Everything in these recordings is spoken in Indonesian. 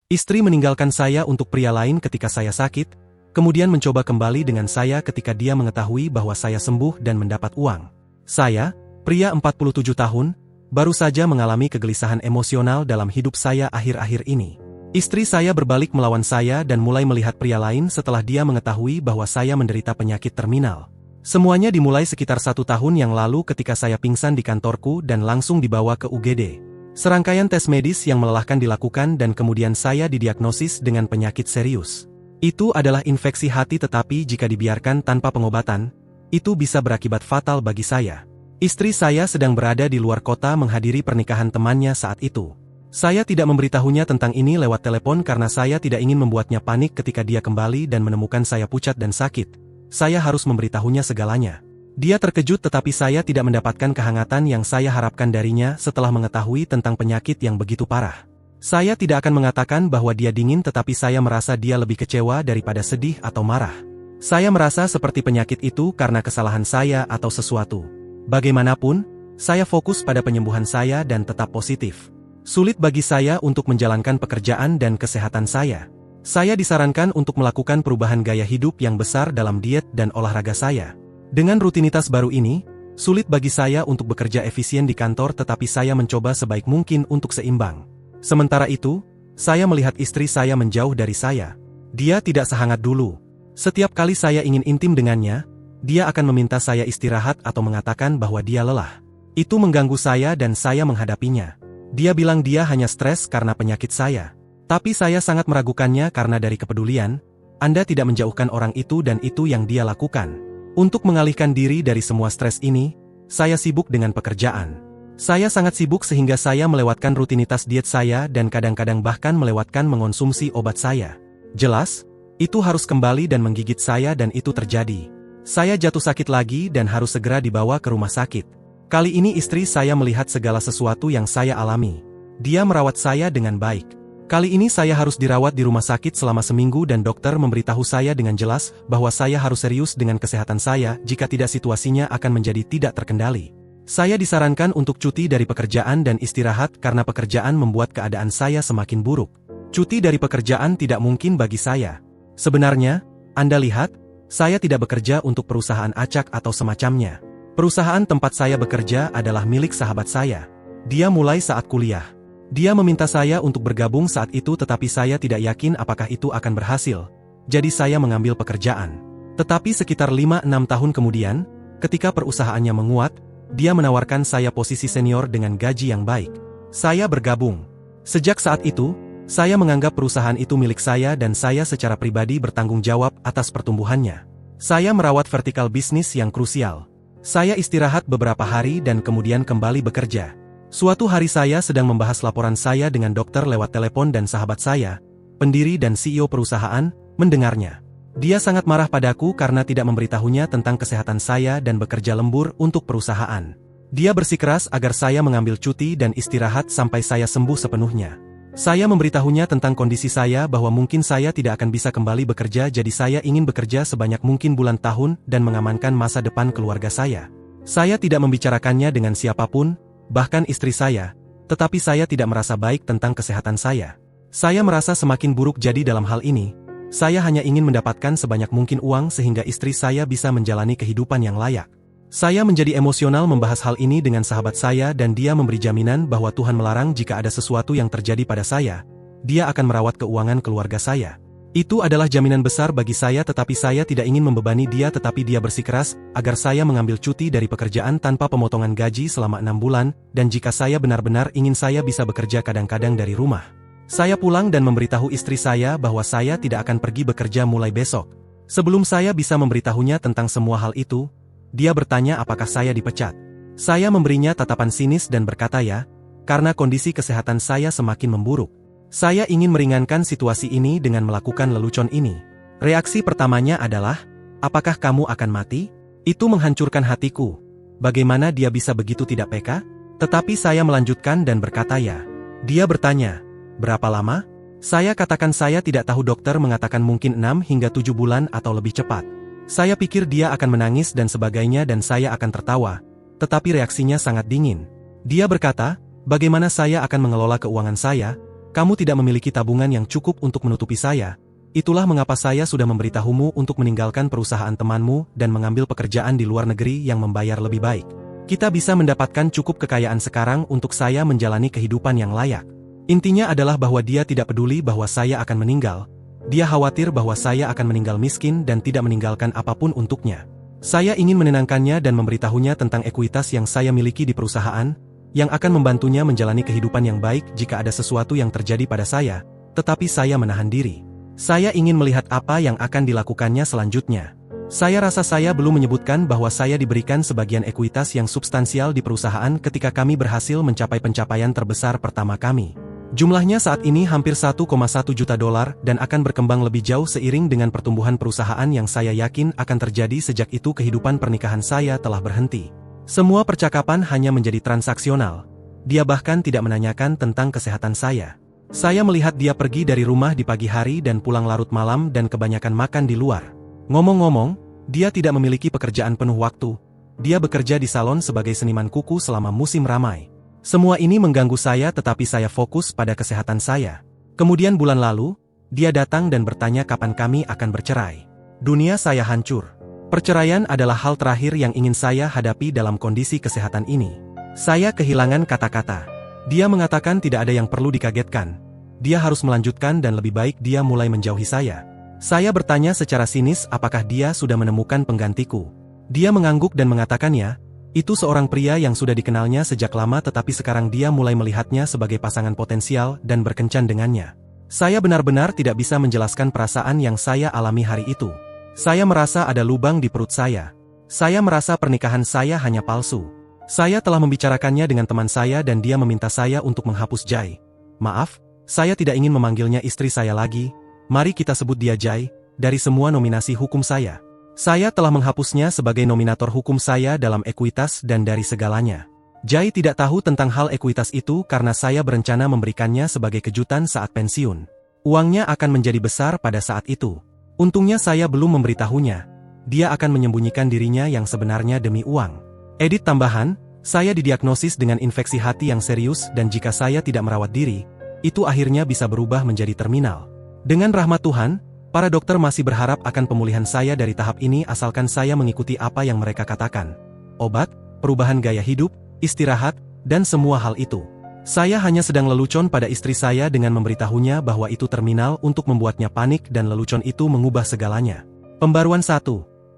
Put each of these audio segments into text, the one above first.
Istri meninggalkan saya untuk pria lain ketika saya sakit, kemudian mencoba kembali dengan saya ketika dia mengetahui bahwa saya sembuh dan mendapat uang. Saya, pria 47 tahun, baru saja mengalami kegelisahan emosional dalam hidup saya akhir-akhir ini. Istri saya berbalik melawan saya dan mulai melihat pria lain setelah dia mengetahui bahwa saya menderita penyakit terminal. Semuanya dimulai sekitar 1 tahun yang lalu ketika saya pingsan di kantorku dan langsung dibawa ke UGD. Serangkaian tes medis yang melelahkan dilakukan dan kemudian saya didiagnosis dengan penyakit serius. Itu adalah infeksi hati, tetapi jika dibiarkan tanpa pengobatan, itu bisa berakibat fatal bagi saya. Istri saya sedang berada di luar kota menghadiri pernikahan temannya saat itu. Saya tidak memberitahunya tentang ini lewat telepon karena saya tidak ingin membuatnya panik ketika dia kembali dan menemukan saya pucat dan sakit. Saya harus memberitahunya segalanya. Dia terkejut, tetapi saya tidak mendapatkan kehangatan yang saya harapkan darinya setelah mengetahui tentang penyakit yang begitu parah. Saya tidak akan mengatakan bahwa dia dingin, tetapi saya merasa dia lebih kecewa daripada sedih atau marah. Saya merasa seperti penyakit itu karena kesalahan saya atau sesuatu. Bagaimanapun, saya fokus pada penyembuhan saya dan tetap positif. Sulit bagi saya untuk menjalankan pekerjaan dan kesehatan saya. Saya disarankan untuk melakukan perubahan gaya hidup yang besar dalam diet dan olahraga saya. Dengan rutinitas baru ini, sulit bagi saya untuk bekerja efisien di kantor, tetapi saya mencoba sebaik mungkin untuk seimbang. Sementara itu, saya melihat istri saya menjauh dari saya. Dia tidak sehangat dulu. Setiap kali saya ingin intim dengannya, dia akan meminta saya istirahat atau mengatakan bahwa dia lelah. Itu mengganggu saya dan saya menghadapinya. Dia bilang dia hanya stres karena penyakit saya. Tapi saya sangat meragukannya karena dari kepedulian, Anda tidak menjauhkan orang itu dan itu yang dia lakukan. Untuk mengalihkan diri dari semua stres ini, saya sibuk dengan pekerjaan. Saya sangat sibuk sehingga saya melewatkan rutinitas diet saya dan kadang-kadang bahkan melewatkan mengonsumsi obat saya. Jelas, itu harus kembali dan menggigit saya dan itu terjadi. Saya jatuh sakit lagi dan harus segera dibawa ke rumah sakit. Kali ini istri saya melihat segala sesuatu yang saya alami. Dia merawat saya dengan baik. Kali ini saya harus dirawat di rumah sakit selama seminggu dan dokter memberitahu saya dengan jelas bahwa saya harus serius dengan kesehatan saya, jika tidak situasinya akan menjadi tidak terkendali. Saya disarankan untuk cuti dari pekerjaan dan istirahat karena pekerjaan membuat keadaan saya semakin buruk. Cuti dari pekerjaan tidak mungkin bagi saya. Sebenarnya, Anda lihat, saya tidak bekerja untuk perusahaan acak atau semacamnya. Perusahaan tempat saya bekerja adalah milik sahabat saya. Dia mulai saat kuliah. Dia meminta saya untuk bergabung saat itu, tetapi saya tidak yakin apakah itu akan berhasil. Jadi saya mengambil pekerjaan. Tetapi sekitar 5-6 tahun kemudian, ketika perusahaannya menguat, dia menawarkan saya posisi senior dengan gaji yang baik. Saya bergabung. Sejak saat itu, saya menganggap perusahaan itu milik saya dan saya secara pribadi bertanggung jawab atas pertumbuhannya. Saya merawat vertikal bisnis yang krusial. Saya istirahat beberapa hari dan kemudian kembali bekerja. Suatu hari saya sedang membahas laporan saya dengan dokter lewat telepon dan sahabat saya, pendiri dan CEO perusahaan, mendengarnya. Dia sangat marah padaku karena tidak memberitahunya tentang kesehatan saya dan bekerja lembur untuk perusahaan. Dia bersikeras agar saya mengambil cuti dan istirahat sampai saya sembuh sepenuhnya. Saya memberitahunya tentang kondisi saya bahwa mungkin saya tidak akan bisa kembali bekerja, jadi saya ingin bekerja sebanyak mungkin bulan tahun dan mengamankan masa depan keluarga saya. Saya tidak membicarakannya dengan siapapun, bahkan istri saya, tetapi saya tidak merasa baik tentang kesehatan saya. Saya merasa semakin buruk, jadi dalam hal ini, saya hanya ingin mendapatkan sebanyak mungkin uang sehingga istri saya bisa menjalani kehidupan yang layak. Saya menjadi emosional membahas hal ini dengan sahabat saya dan dia memberi jaminan bahwa Tuhan melarang jika ada sesuatu yang terjadi pada saya, dia akan merawat keuangan keluarga saya. Itu adalah jaminan besar bagi saya, tetapi saya tidak ingin membebani dia, tetapi dia bersikeras agar saya mengambil cuti dari pekerjaan tanpa pemotongan gaji selama 6 bulan, dan jika saya benar-benar ingin saya bisa bekerja kadang-kadang dari rumah. Saya pulang dan memberitahu istri saya bahwa saya tidak akan pergi bekerja mulai besok. Sebelum saya bisa memberitahunya tentang semua hal itu, dia bertanya apakah saya dipecat. Saya memberinya tatapan sinis dan berkata ya, karena kondisi kesehatan saya semakin memburuk. Saya ingin meringankan situasi ini dengan melakukan lelucon ini. Reaksi pertamanya adalah, apakah kamu akan mati? Itu menghancurkan hatiku. Bagaimana dia bisa begitu tidak peka? Tetapi saya melanjutkan dan berkata ya. Dia bertanya, berapa lama? Saya katakan saya tidak tahu, dokter mengatakan mungkin 6 hingga 7 bulan atau lebih cepat. Saya pikir dia akan menangis dan sebagainya dan saya akan tertawa. Tetapi reaksinya sangat dingin. Dia berkata, bagaimana saya akan mengelola keuangan saya? Kamu tidak memiliki tabungan yang cukup untuk menutupi saya. Itulah mengapa saya sudah memberitahumu untuk meninggalkan perusahaan temanmu dan mengambil pekerjaan di luar negeri yang membayar lebih baik. Kita bisa mendapatkan cukup kekayaan sekarang untuk saya menjalani kehidupan yang layak. Intinya adalah bahwa dia tidak peduli bahwa saya akan meninggal. Dia khawatir bahwa saya akan meninggal miskin dan tidak meninggalkan apapun untuknya. Saya ingin menenangkannya dan memberitahunya tentang ekuitas yang saya miliki di perusahaan, yang akan membantunya menjalani kehidupan yang baik jika ada sesuatu yang terjadi pada saya, tetapi saya menahan diri. Saya ingin melihat apa yang akan dilakukannya selanjutnya. Saya rasa saya belum menyebutkan bahwa saya diberikan sebagian ekuitas yang substansial di perusahaan ketika kami berhasil mencapai pencapaian terbesar pertama kami. Jumlahnya saat ini hampir 1,1 juta dolar dan akan berkembang lebih jauh seiring dengan pertumbuhan perusahaan yang saya yakin akan terjadi sejak itu kehidupan pernikahan saya telah berhenti. Semua percakapan hanya menjadi transaksional. Dia bahkan tidak menanyakan tentang kesehatan saya. Saya melihat dia pergi dari rumah di pagi hari dan pulang larut malam dan kebanyakan makan di luar. Ngomong-ngomong, dia tidak memiliki pekerjaan penuh waktu. Dia bekerja di salon sebagai seniman kuku selama musim ramai. Semua ini mengganggu saya tetapi saya fokus pada kesehatan saya. Kemudian bulan lalu, dia datang dan bertanya kapan kami akan bercerai. Dunia saya hancur. Perceraian adalah hal terakhir yang ingin saya hadapi dalam kondisi kesehatan ini. Saya kehilangan kata-kata. Dia mengatakan tidak ada yang perlu dikagetkan. Dia harus melanjutkan dan lebih baik dia mulai menjauhi saya. Saya bertanya secara sinis apakah dia sudah menemukan penggantiku. Dia mengangguk dan mengatakannya, itu seorang pria yang sudah dikenalnya sejak lama tetapi sekarang dia mulai melihatnya sebagai pasangan potensial dan berkencan dengannya. Saya benar-benar tidak bisa menjelaskan perasaan yang saya alami hari itu. Saya merasa ada lubang di perut saya. Saya merasa pernikahan saya hanya palsu. Saya telah membicarakannya dengan teman saya dan dia meminta saya untuk menghapus Jai. Maaf, saya tidak ingin memanggilnya istri saya lagi. Mari kita sebut dia Jai, dari semua nominasi hukum saya. Saya telah menghapusnya sebagai nominator hukum saya dalam ekuitas dan dari segalanya. Jai tidak tahu tentang hal ekuitas itu karena saya berencana memberikannya sebagai kejutan saat pensiun. Uangnya akan menjadi besar pada saat itu. Untungnya saya belum memberitahunya. Dia akan menyembunyikan dirinya yang sebenarnya demi uang. Edit tambahan, saya didiagnosis dengan infeksi hati yang serius dan jika saya tidak merawat diri, itu akhirnya bisa berubah menjadi terminal. Dengan rahmat Tuhan, para dokter masih berharap akan pemulihan saya dari tahap ini asalkan saya mengikuti apa yang mereka katakan. Obat, perubahan gaya hidup, istirahat, dan semua hal itu. Saya hanya sedang lelucon pada istri saya dengan memberitahunya bahwa itu terminal untuk membuatnya panik dan lelucon itu mengubah segalanya. Pembaruan 1.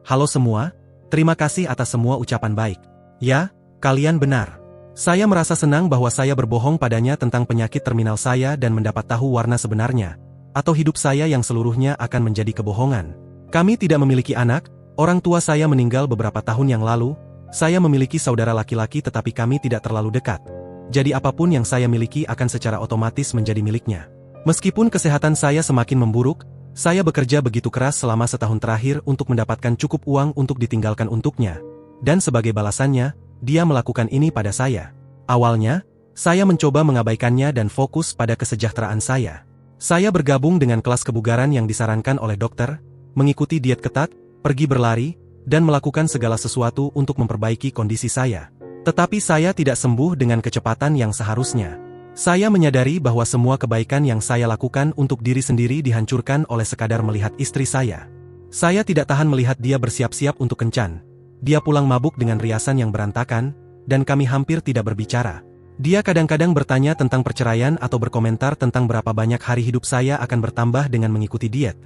Halo semua, terima kasih atas semua ucapan baik. Ya, kalian benar. Saya merasa senang bahwa saya berbohong padanya tentang penyakit terminal saya dan mendapat tahu warna sebenarnya, atau hidup saya yang seluruhnya akan menjadi kebohongan. Kami tidak memiliki anak, orang tua saya meninggal beberapa tahun yang lalu, saya memiliki saudara laki-laki tetapi kami tidak terlalu dekat. Jadi apapun yang saya miliki akan secara otomatis menjadi miliknya. Meskipun kesehatan saya semakin memburuk, saya bekerja begitu keras selama setahun terakhir untuk mendapatkan cukup uang untuk ditinggalkan untuknya. Dan sebagai balasannya, dia melakukan ini pada saya. Awalnya, saya mencoba mengabaikannya dan fokus pada kesejahteraan saya. Saya bergabung dengan kelas kebugaran yang disarankan oleh dokter, mengikuti diet ketat, pergi berlari, dan melakukan segala sesuatu untuk memperbaiki kondisi saya. Tetapi saya tidak sembuh dengan kecepatan yang seharusnya. Saya menyadari bahwa semua kebaikan yang saya lakukan untuk diri sendiri dihancurkan oleh sekadar melihat istri saya. Saya tidak tahan melihat dia bersiap-siap untuk kencan. Dia pulang mabuk dengan riasan yang berantakan, dan kami hampir tidak berbicara. Dia kadang-kadang bertanya tentang perceraian atau berkomentar tentang berapa banyak hari hidup saya akan bertambah dengan mengikuti diet.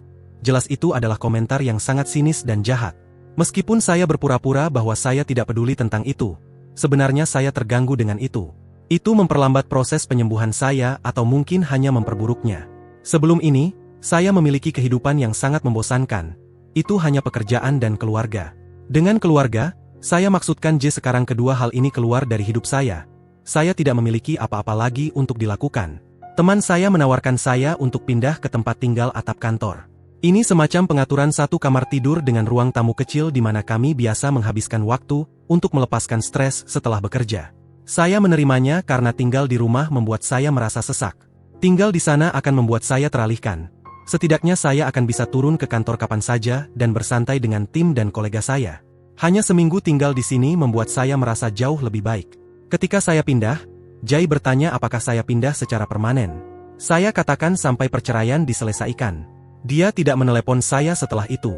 Jelas itu adalah komentar yang sangat sinis dan jahat. Meskipun saya berpura-pura bahwa saya tidak peduli tentang itu, sebenarnya saya terganggu dengan itu. Itu memperlambat proses penyembuhan saya atau mungkin hanya memperburuknya. Sebelum ini, saya memiliki kehidupan yang sangat membosankan. Itu hanya pekerjaan dan keluarga. Dengan keluarga, saya maksudkan sekarang kedua hal ini keluar dari hidup saya. Saya tidak memiliki apa-apa lagi untuk dilakukan. Teman saya menawarkan saya untuk pindah ke tempat tinggal atap kantor. Ini semacam pengaturan satu kamar tidur dengan ruang tamu kecil di mana kami biasa menghabiskan waktu untuk melepaskan stres setelah bekerja. Saya menerimanya karena tinggal di rumah membuat saya merasa sesak. Tinggal di sana akan membuat saya teralihkan. Setidaknya saya akan bisa turun ke kantor kapan saja dan bersantai dengan tim dan kolega saya. Hanya seminggu tinggal di sini membuat saya merasa jauh lebih baik. Ketika saya pindah, Jai bertanya apakah saya pindah secara permanen. Saya katakan sampai perceraian diselesaikan. Dia tidak menelepon saya setelah itu.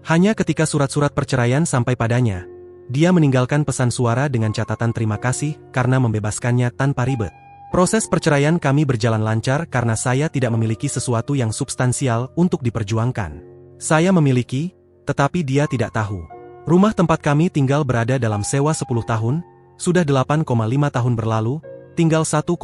Hanya ketika surat-surat perceraian sampai padanya, dia meninggalkan pesan suara dengan catatan terima kasih karena membebaskannya tanpa ribet. Proses perceraian kami berjalan lancar karena saya tidak memiliki sesuatu yang substansial untuk diperjuangkan. Saya memiliki, tetapi dia tidak tahu. Rumah tempat kami tinggal berada dalam sewa 10 tahun, sudah 8,5 tahun berlalu, tinggal 1,5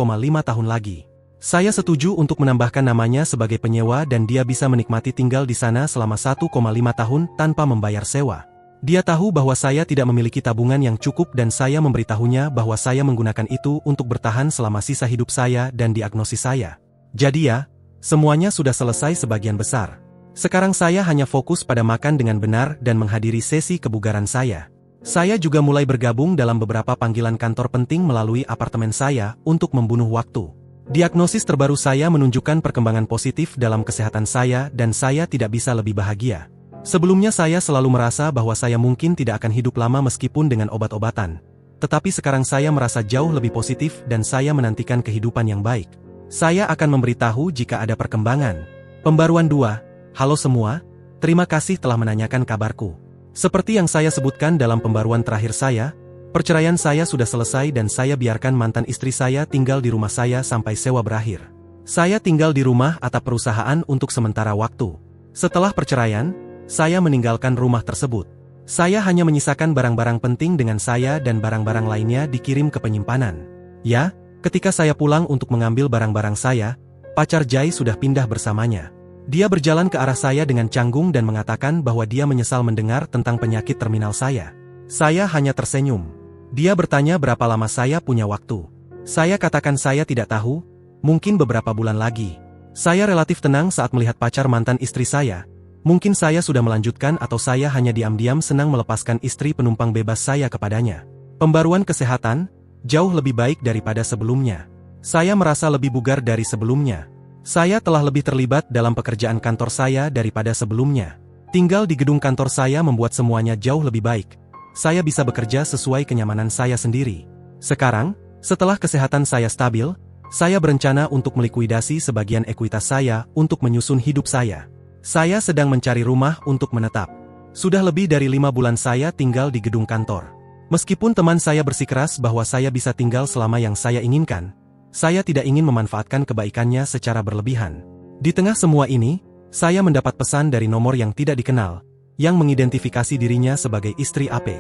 tahun lagi. Saya setuju untuk menambahkan namanya sebagai penyewa dan dia bisa menikmati tinggal di sana selama 1,5 tahun tanpa membayar sewa. Dia tahu bahwa saya tidak memiliki tabungan yang cukup dan saya memberitahunya bahwa saya menggunakan itu untuk bertahan selama sisa hidup saya dan diagnosis saya. Jadi ya, semuanya sudah selesai sebagian besar. Sekarang saya hanya fokus pada makan dengan benar dan menghadiri sesi kebugaran saya. Saya juga mulai bergabung dalam beberapa panggilan kantor penting melalui apartemen saya untuk membunuh waktu. Diagnosis terbaru saya menunjukkan perkembangan positif dalam kesehatan saya dan saya tidak bisa lebih bahagia. Sebelumnya saya selalu merasa bahwa saya mungkin tidak akan hidup lama meskipun dengan obat-obatan. Tetapi sekarang saya merasa jauh lebih positif dan saya menantikan kehidupan yang baik. Saya akan memberitahu jika ada perkembangan. Pembaruan 2. Halo semua, terima kasih telah menanyakan kabarku. Seperti yang saya sebutkan dalam pembaruan terakhir saya, perceraian saya sudah selesai dan saya biarkan mantan istri saya tinggal di rumah saya sampai sewa berakhir. Saya tinggal di rumah atap perusahaan untuk sementara waktu. Setelah perceraian, saya meninggalkan rumah tersebut. Saya hanya menyisakan barang-barang penting dengan saya dan barang-barang lainnya dikirim ke penyimpanan. Ya, ketika saya pulang untuk mengambil barang-barang saya, pacar Jai sudah pindah bersamanya. Dia berjalan ke arah saya dengan canggung dan mengatakan bahwa dia menyesal mendengar tentang penyakit terminal saya. Saya hanya tersenyum. Dia bertanya berapa lama saya punya waktu. Saya katakan saya tidak tahu, mungkin beberapa bulan lagi. Saya relatif tenang saat melihat pacar mantan istri saya. Mungkin saya sudah melanjutkan atau saya hanya diam-diam senang melepaskan istri penumpang bebas saya kepadanya. Pembaruan kesehatan, jauh lebih baik daripada sebelumnya. Saya merasa lebih bugar dari sebelumnya. Saya telah lebih terlibat dalam pekerjaan kantor saya daripada sebelumnya. Tinggal di gedung kantor saya membuat semuanya jauh lebih baik. Saya bisa bekerja sesuai kenyamanan saya sendiri. Sekarang, setelah kesehatan saya stabil, saya berencana untuk melikuidasi sebagian ekuitas saya untuk menyusun hidup saya. Saya sedang mencari rumah untuk menetap. Sudah lebih dari 5 bulan saya tinggal di gedung kantor. Meskipun teman saya bersikeras bahwa saya bisa tinggal selama yang saya inginkan, saya tidak ingin memanfaatkan kebaikannya secara berlebihan. Di tengah semua ini, saya mendapat pesan dari nomor yang tidak dikenal, yang mengidentifikasi dirinya sebagai istri AP.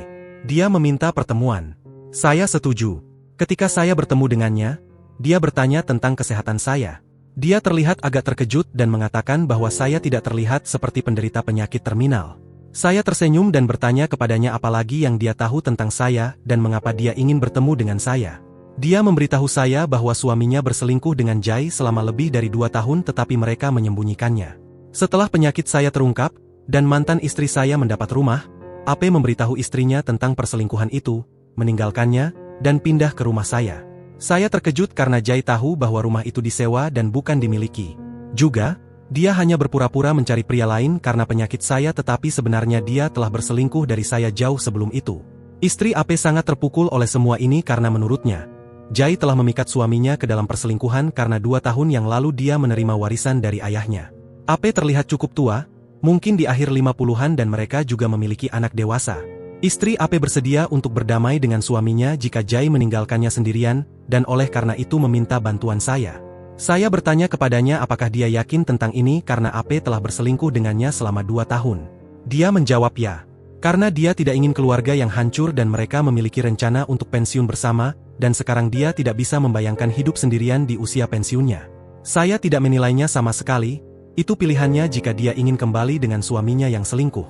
Dia meminta pertemuan. Saya setuju. Ketika saya bertemu dengannya, dia bertanya tentang kesehatan saya. Dia terlihat agak terkejut dan mengatakan bahwa saya tidak terlihat seperti penderita penyakit terminal. Saya tersenyum dan bertanya kepadanya apalagi yang dia tahu tentang saya dan mengapa dia ingin bertemu dengan saya. Dia memberitahu saya bahwa suaminya berselingkuh dengan Jai selama lebih dari 2 tahun tetapi mereka menyembunyikannya. Setelah penyakit saya terungkap, dan mantan istri saya mendapat rumah, AP memberitahu istrinya tentang perselingkuhan itu, meninggalkannya, dan pindah ke rumah saya. Saya terkejut karena Jai tahu bahwa rumah itu disewa dan bukan dimiliki. Juga, dia hanya berpura-pura mencari pria lain karena penyakit saya tetapi sebenarnya dia telah berselingkuh dari saya jauh sebelum itu. Istri AP sangat terpukul oleh semua ini karena menurutnya, Jai telah memikat suaminya ke dalam perselingkuhan karena 2 tahun yang lalu dia menerima warisan dari ayahnya. AP terlihat cukup tua, mungkin di akhir 50-an dan mereka juga memiliki anak dewasa. Istri AP bersedia untuk berdamai dengan suaminya jika Jai meninggalkannya sendirian, dan oleh karena itu meminta bantuan saya. Saya bertanya kepadanya apakah dia yakin tentang ini karena AP telah berselingkuh dengannya selama 2 tahun. Dia menjawab ya. Karena dia tidak ingin keluarga yang hancur dan mereka memiliki rencana untuk pensiun bersama, dan sekarang dia tidak bisa membayangkan hidup sendirian di usia pensiunnya. Saya tidak menilainya sama sekali, itu pilihannya jika dia ingin kembali dengan suaminya yang selingkuh.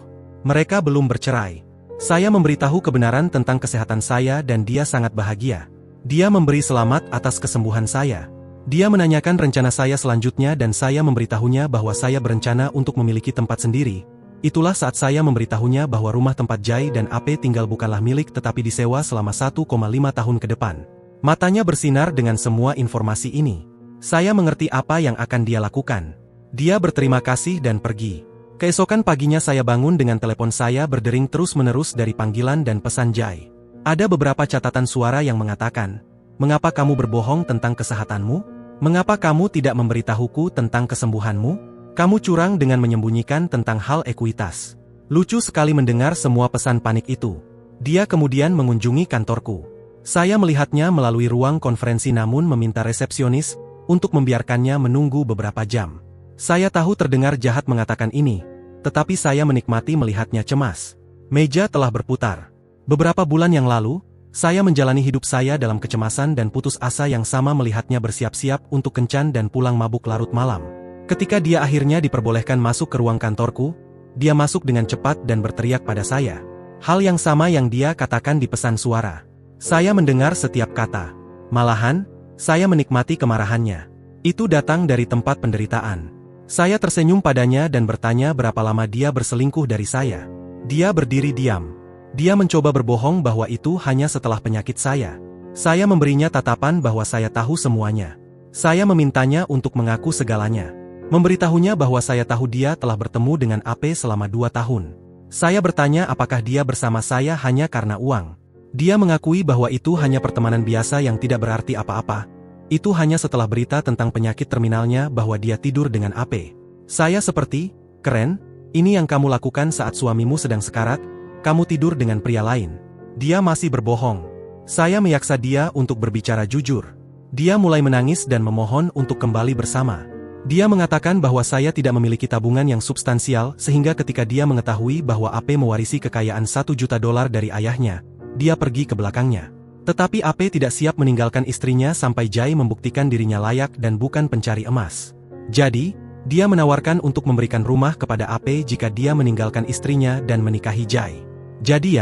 Mereka belum bercerai. Saya memberitahu kebenaran tentang kesehatan saya dan dia sangat bahagia. Dia memberi selamat atas kesembuhan saya. Dia menanyakan rencana saya selanjutnya dan saya memberitahunya bahwa saya berencana untuk memiliki tempat sendiri. Itulah saat saya memberitahunya bahwa rumah tempat Jai dan AP tinggal bukanlah milik tetapi disewa selama 1,5 tahun ke depan. Matanya bersinar dengan semua informasi ini. Saya mengerti apa yang akan dia lakukan. Dia berterima kasih dan pergi. Keesokan paginya saya bangun dengan telepon saya berdering terus-menerus dari panggilan dan pesan Jai. Ada beberapa catatan suara yang mengatakan, "Mengapa kamu berbohong tentang kesehatanmu? Mengapa kamu tidak memberitahuku tentang kesembuhanmu? Kamu curang dengan menyembunyikan tentang hal ekuitas. Lucu sekali mendengar semua pesan panik itu. Dia kemudian mengunjungi kantorku. Saya melihatnya melalui ruang konferensi namun meminta resepsionis untuk membiarkannya menunggu beberapa jam. Saya tahu terdengar jahat mengatakan ini, tetapi saya menikmati melihatnya cemas. Meja telah berputar. Beberapa bulan yang lalu, saya menjalani hidup saya dalam kecemasan dan putus asa yang sama melihatnya bersiap-siap untuk kencan dan pulang mabuk larut malam. Ketika dia akhirnya diperbolehkan masuk ke ruang kantorku, dia masuk dengan cepat dan berteriak pada saya. Hal yang sama yang dia katakan di pesan suara. Saya mendengar setiap kata. Malahan, saya menikmati kemarahannya. Itu datang dari tempat penderitaan. Saya tersenyum padanya dan bertanya berapa lama dia berselingkuh dari saya. Dia berdiri diam. Dia mencoba berbohong bahwa itu hanya setelah penyakit saya. Saya memberinya tatapan bahwa saya tahu semuanya. Saya memintanya untuk mengaku segalanya. Memberitahunya bahwa saya tahu dia telah bertemu dengan AP selama 2 tahun. Saya bertanya apakah dia bersama saya hanya karena uang. Dia mengakui bahwa itu hanya pertemanan biasa yang tidak berarti apa-apa. Itu hanya setelah berita tentang penyakit terminalnya bahwa dia tidur dengan AP. Saya seperti, keren, ini yang kamu lakukan saat suamimu sedang sekarat, kamu tidur dengan pria lain. Dia masih berbohong. Saya meyaksa dia untuk berbicara jujur. Dia mulai menangis dan memohon untuk kembali bersama. Dia mengatakan bahwa saya tidak memiliki tabungan yang substansial sehingga ketika dia mengetahui bahwa AP mewarisi kekayaan $1 juta dari ayahnya, dia pergi ke belakangnya. Tetapi AP tidak siap meninggalkan istrinya sampai Jai membuktikan dirinya layak dan bukan pencari emas. Jadi, dia menawarkan untuk memberikan rumah kepada AP jika dia meninggalkan istrinya dan menikahi Jai. Jadi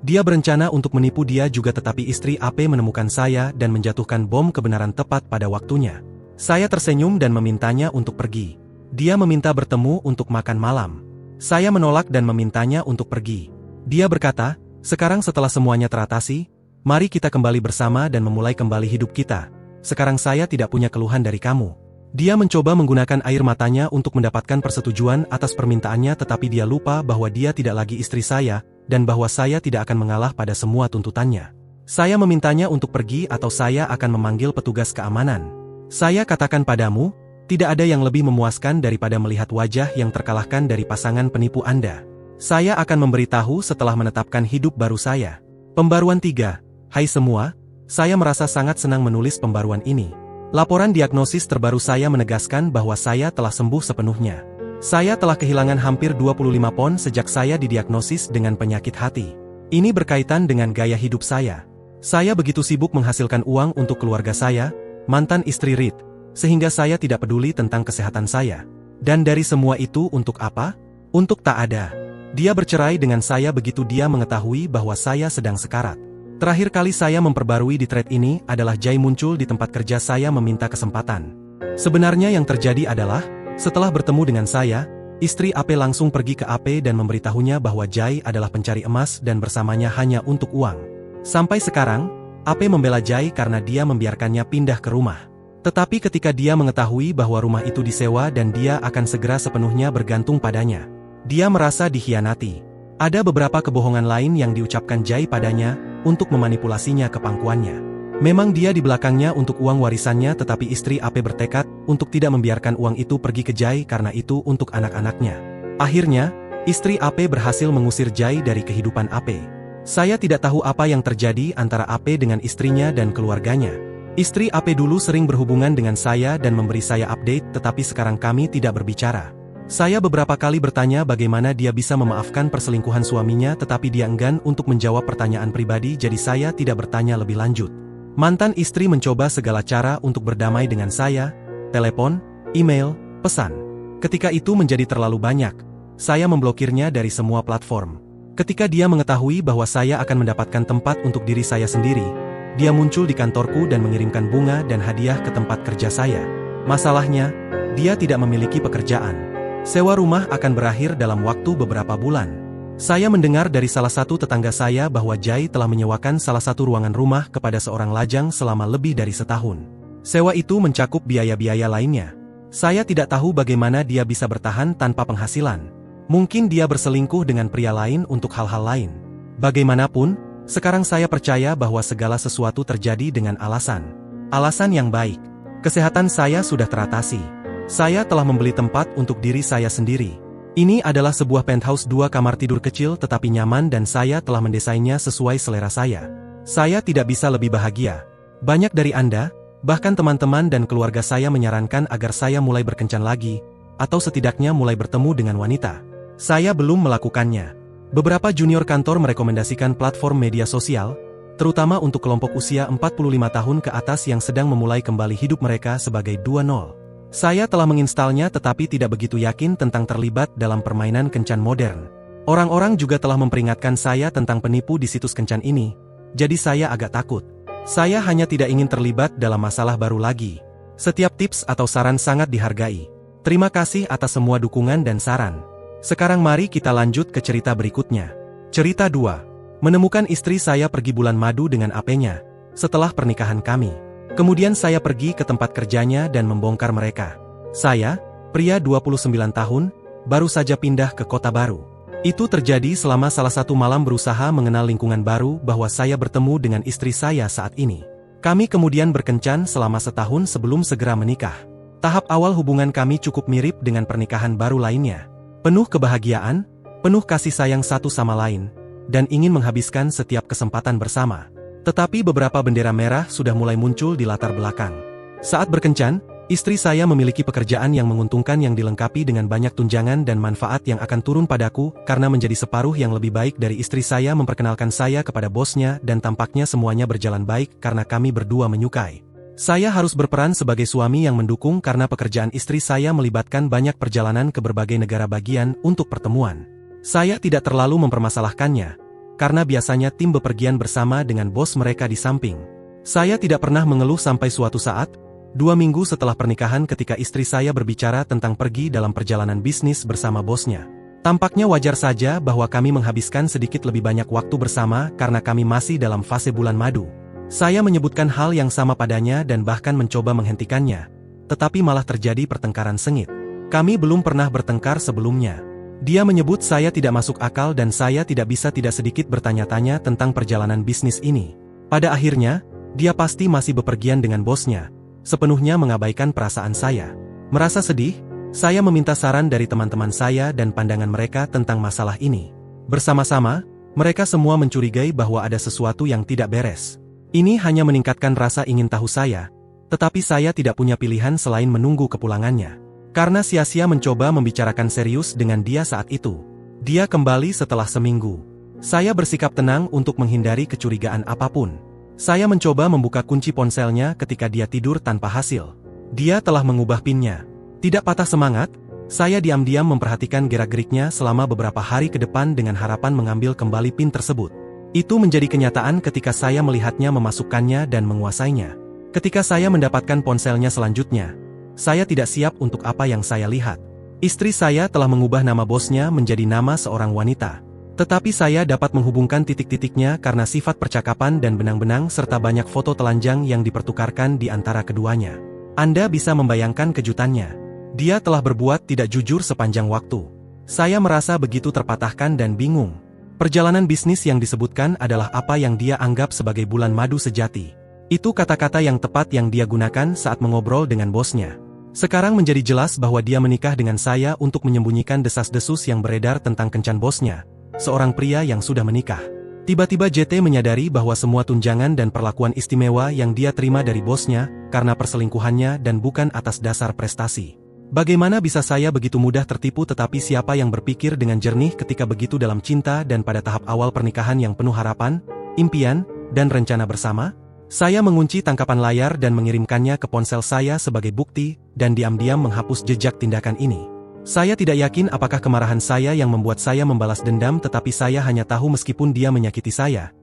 dia berencana untuk menipu dia juga tetapi istri AP menemukan saya dan menjatuhkan bom kebenaran tepat pada waktunya. Saya tersenyum dan memintanya untuk pergi. Dia meminta bertemu untuk makan malam. Saya menolak dan memintanya untuk pergi. Dia berkata, sekarang setelah semuanya teratasi, mari kita kembali bersama dan memulai kembali hidup kita. Sekarang saya tidak punya keluhan dari kamu. Dia mencoba menggunakan air matanya untuk mendapatkan persetujuan atas permintaannya tetapi dia lupa bahwa dia tidak lagi istri saya, dan bahwa saya tidak akan mengalah pada semua tuntutannya. Saya memintanya untuk pergi atau saya akan memanggil petugas keamanan. Saya katakan padamu, tidak ada yang lebih memuaskan daripada melihat wajah yang terkalahkan dari pasangan penipu Anda. Saya akan memberitahu setelah menetapkan hidup baru saya. Pembaruan 3. Hai semua, saya merasa sangat senang menulis pembaruan ini. Laporan diagnosis terbaru saya menegaskan bahwa saya telah sembuh sepenuhnya. Saya telah kehilangan hampir 25 pon sejak saya didiagnosis dengan penyakit hati. Ini berkaitan dengan gaya hidup saya. Saya begitu sibuk menghasilkan uang untuk keluarga saya, mantan istri Reed, sehingga saya tidak peduli tentang kesehatan saya. Dan dari semua itu untuk apa? Untuk tak ada. Dia bercerai dengan saya begitu dia mengetahui bahwa saya sedang sekarat. Terakhir kali saya memperbarui di thread ini adalah Jai muncul di tempat kerja saya meminta kesempatan. Sebenarnya yang terjadi adalah, setelah bertemu dengan saya, istri AP langsung pergi ke AP dan memberitahunya bahwa Jai adalah pencari emas dan bersamanya hanya untuk uang. Sampai sekarang, AP membela Jai karena dia membiarkannya pindah ke rumah. Tetapi ketika dia mengetahui bahwa rumah itu disewa dan dia akan segera sepenuhnya bergantung padanya, dia merasa dikhianati. Ada beberapa kebohongan lain yang diucapkan Jai padanya, untuk memanipulasinya ke pangkuannya. Memang dia di belakangnya untuk uang warisannya tetapi istri AP bertekad untuk tidak membiarkan uang itu pergi ke Jai karena itu untuk anak-anaknya. Akhirnya, istri AP berhasil mengusir Jai dari kehidupan AP. Saya tidak tahu apa yang terjadi antara AP dengan istrinya dan keluarganya. Istri AP dulu sering berhubungan dengan saya dan memberi saya update tetapi sekarang kami tidak berbicara. Saya beberapa kali bertanya bagaimana dia bisa memaafkan perselingkuhan suaminya tetapi dia enggan untuk menjawab pertanyaan pribadi jadi saya tidak bertanya lebih lanjut. Mantan istri mencoba segala cara untuk berdamai dengan saya, telepon, email, pesan. Ketika itu menjadi terlalu banyak, saya memblokirnya dari semua platform. Ketika dia mengetahui bahwa saya akan mendapatkan tempat untuk diri saya sendiri, dia muncul di kantorku dan mengirimkan bunga dan hadiah ke tempat kerja saya. Masalahnya, dia tidak memiliki pekerjaan. Sewa rumah akan berakhir dalam waktu beberapa bulan. Saya mendengar dari salah satu tetangga saya bahwa Jai telah menyewakan salah satu ruangan rumah kepada seorang lajang selama lebih dari setahun. Sewa itu mencakup biaya-biaya lainnya. Saya tidak tahu bagaimana dia bisa bertahan tanpa penghasilan. Mungkin dia berselingkuh dengan pria lain untuk hal-hal lain. Bagaimanapun, sekarang saya percaya bahwa segala sesuatu terjadi dengan alasan. Alasan yang baik. Kesehatan saya sudah teratasi. Saya telah membeli tempat untuk diri saya sendiri. Ini adalah sebuah penthouse 2 kamar tidur kecil tetapi nyaman dan saya telah mendesainnya sesuai selera saya. Saya tidak bisa lebih bahagia. Banyak dari Anda, bahkan teman-teman dan keluarga saya menyarankan agar saya mulai berkencan lagi, atau setidaknya mulai bertemu dengan wanita. Saya belum melakukannya. Beberapa junior kantor merekomendasikan platform media sosial, terutama untuk kelompok usia 45 tahun ke atas yang sedang memulai kembali hidup mereka sebagai 2.0. Saya telah menginstalnya tetapi tidak begitu yakin tentang terlibat dalam permainan kencan modern. Orang-orang juga telah memperingatkan saya tentang penipu di situs kencan ini, jadi saya agak takut. Saya hanya tidak ingin terlibat dalam masalah baru lagi. Setiap tips atau saran sangat dihargai. Terima kasih atas semua dukungan dan saran. Sekarang mari kita lanjut ke cerita berikutnya. Cerita 2. Menemukan istri saya pergi bulan madu dengan AP-nya, setelah pernikahan kami. Kemudian saya pergi ke tempat kerjanya dan membongkar mereka. Saya, pria 29 tahun, baru saja pindah ke kota baru. Itu terjadi selama salah satu malam berusaha mengenal lingkungan baru bahwa saya bertemu dengan istri saya saat ini. Kami kemudian berkencan selama setahun sebelum segera menikah. Tahap awal hubungan kami cukup mirip dengan pernikahan baru lainnya. Penuh kebahagiaan, penuh kasih sayang satu sama lain, dan ingin menghabiskan setiap kesempatan bersama. Tetapi beberapa bendera merah sudah mulai muncul di latar belakang. Saat berkencan, istri saya memiliki pekerjaan yang menguntungkan yang dilengkapi dengan banyak tunjangan dan manfaat yang akan turun padaku karena menjadi separuh yang lebih baik dari istri saya memperkenalkan saya kepada bosnya dan tampaknya semuanya berjalan baik karena kami berdua menyukai. Saya harus berperan sebagai suami yang mendukung karena pekerjaan istri saya melibatkan banyak perjalanan ke berbagai negara bagian untuk pertemuan. Saya tidak terlalu mempermasalahkannya, karena biasanya tim bepergian bersama dengan bos mereka di samping. Saya tidak pernah mengeluh sampai suatu saat, 2 minggu setelah pernikahan ketika istri saya berbicara tentang pergi dalam perjalanan bisnis bersama bosnya. Tampaknya wajar saja bahwa kami menghabiskan sedikit lebih banyak waktu bersama karena kami masih dalam fase bulan madu. Saya menyebutkan hal yang sama padanya dan bahkan mencoba menghentikannya, tetapi malah terjadi pertengkaran sengit. Kami belum pernah bertengkar sebelumnya. Dia menyebut saya tidak masuk akal dan saya tidak sedikit bertanya-tanya tentang perjalanan bisnis ini. Pada akhirnya, dia pasti masih bepergian dengan bosnya, sepenuhnya mengabaikan perasaan saya. Merasa sedih, saya meminta saran dari teman-teman saya dan pandangan mereka tentang masalah ini. Bersama-sama, mereka semua mencurigai bahwa ada sesuatu yang tidak beres. Ini hanya meningkatkan rasa ingin tahu saya, tetapi saya tidak punya pilihan selain menunggu kepulangannya. Karena sia-sia mencoba membicarakan serius dengan dia saat itu. Dia kembali setelah seminggu. Saya bersikap tenang untuk menghindari kecurigaan apapun. Saya mencoba membuka kunci ponselnya ketika dia tidur tanpa hasil. Dia telah mengubah PIN-nya. Tidak patah semangat, saya diam-diam memperhatikan gerak-geriknya selama beberapa hari ke depan dengan harapan mengambil kembali PIN tersebut. Itu menjadi kenyataan ketika saya melihatnya memasukkannya dan menguasainya. Ketika saya mendapatkan ponselnya selanjutnya, saya tidak siap untuk apa yang saya lihat. Istri saya telah mengubah nama bosnya menjadi nama seorang wanita. Tetapi saya dapat menghubungkan titik-titiknya karena sifat percakapan dan benang-benang serta banyak foto telanjang yang dipertukarkan di antara keduanya. Anda bisa membayangkan kejutannya. Dia telah berbuat tidak jujur sepanjang waktu. Saya merasa begitu terpatahkan dan bingung. Perjalanan bisnis yang disebutkan adalah apa yang dia anggap sebagai bulan madu sejati. Itu kata-kata yang tepat yang dia gunakan saat mengobrol dengan bosnya. Sekarang menjadi jelas bahwa dia menikah dengan saya untuk menyembunyikan desas-desus yang beredar tentang kencan bosnya, seorang pria yang sudah menikah. Tiba-tiba JT menyadari bahwa semua tunjangan dan perlakuan istimewa yang dia terima dari bosnya, karena perselingkuhannya dan bukan atas dasar prestasi. Bagaimana bisa saya begitu mudah tertipu tetapi siapa yang berpikir dengan jernih ketika begitu dalam cinta dan pada tahap awal pernikahan yang penuh harapan, impian, dan rencana bersama? Saya mengunci tangkapan layar dan mengirimkannya ke ponsel saya sebagai bukti, dan diam-diam menghapus jejak tindakan ini. Saya tidak yakin apakah kemarahan saya yang membuat saya membalas dendam tetapi saya hanya tahu meskipun dia menyakiti saya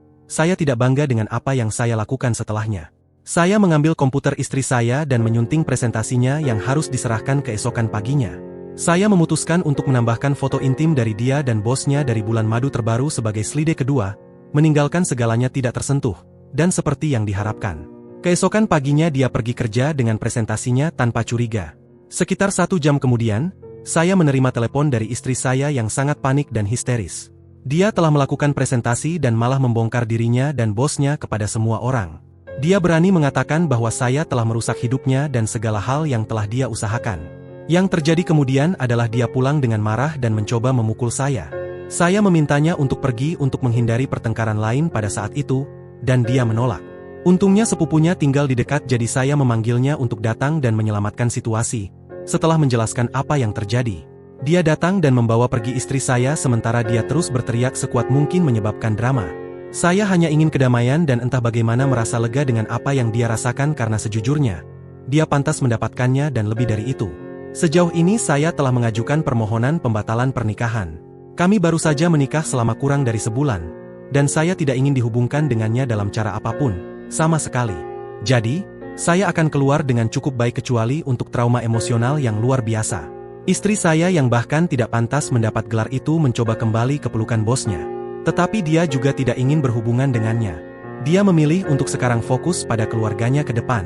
tidak bangga dengan apa yang saya lakukan setelahnya. Saya mengambil komputer istri saya dan menyunting presentasinya yang harus diserahkan keesokan paginya. Saya memutuskan untuk menambahkan foto intim dari dia dan bosnya dari bulan madu terbaru sebagai slide kedua, meninggalkan segalanya tidak tersentuh, dan seperti yang diharapkan. Keesokan paginya dia pergi kerja dengan presentasinya tanpa curiga. Sekitar 1 jam kemudian, saya menerima telepon dari istri saya yang sangat panik dan histeris. Dia telah melakukan presentasi dan malah membongkar dirinya dan bosnya kepada semua orang. Dia berani mengatakan bahwa saya telah merusak hidupnya dan segala hal yang telah dia usahakan. Yang terjadi kemudian adalah dia pulang dengan marah dan mencoba memukul saya. Saya memintanya untuk pergi untuk menghindari pertengkaran lain pada saat itu, dan dia menolak. Untungnya sepupunya tinggal di dekat jadi saya memanggilnya untuk datang dan menyelamatkan situasi. Setelah menjelaskan apa yang terjadi, dia datang dan membawa pergi istri saya sementara dia terus berteriak sekuat mungkin menyebabkan drama. Saya hanya ingin kedamaian dan entah bagaimana merasa lega dengan apa yang dia rasakan karena sejujurnya, dia pantas mendapatkannya dan lebih dari itu. Sejauh ini saya telah mengajukan permohonan pembatalan pernikahan. Kami baru saja menikah selama kurang dari sebulan, dan saya tidak ingin dihubungkan dengannya dalam cara apapun, sama sekali. Jadi, saya akan keluar dengan cukup baik kecuali untuk trauma emosional yang luar biasa. Istri saya yang bahkan tidak pantas mendapat gelar itu mencoba kembali ke pelukan bosnya. Tetapi dia juga tidak ingin berhubungan dengannya. Dia memilih untuk sekarang fokus pada keluarganya ke depan.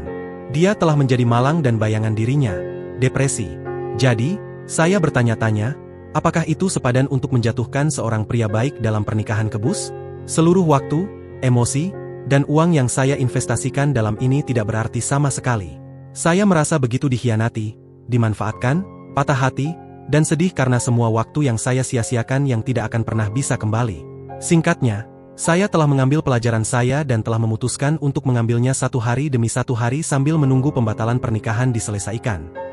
Dia telah menjadi malang dan bayangan dirinya, depresi. Jadi, saya bertanya-tanya, apakah itu sepadan untuk menjatuhkan seorang pria baik dalam pernikahan kebus? Seluruh waktu, emosi, dan uang yang saya investasikan dalam ini tidak berarti sama sekali. Saya merasa begitu dikhianati, dimanfaatkan, patah hati, dan sedih karena semua waktu yang saya sia-siakan yang tidak akan pernah bisa kembali. Singkatnya, saya telah mengambil pelajaran saya dan telah memutuskan untuk mengambilnya satu hari demi satu hari sambil menunggu pembatalan pernikahan diselesaikan.